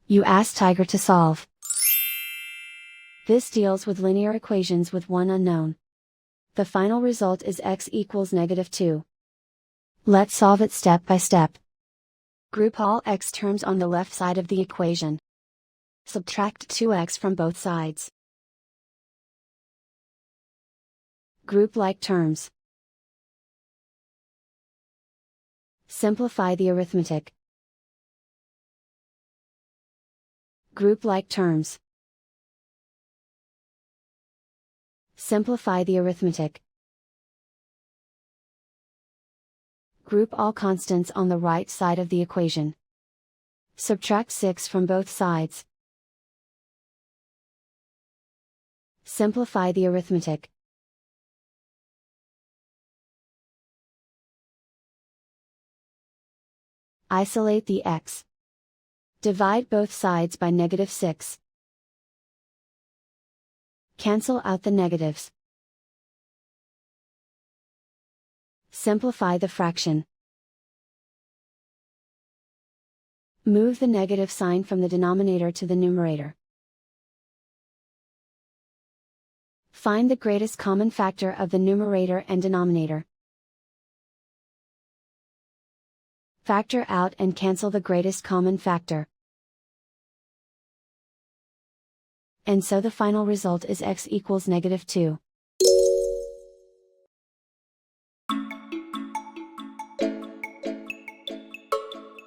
You ask Tiger to solve. This deals with linear equations with one unknown. The final result is x equals -2. Let's solve it step by step. Group all x terms on the left side of the equation. Subtract 2x from both sides. Group like terms. Simplify the arithmetic. Group like terms. Simplify the arithmetic. Group all constants on the right side of the equation. Subtract 6 from both sides. Simplify the arithmetic. Isolate the x. Divide both sides by -6. Cancel out the negatives. Simplify the fraction. Move the negative sign from the denominator to the numerator. Find the greatest common factor of the numerator and denominator. Factor out and cancel the greatest common factor. And so the final result is x equals -2.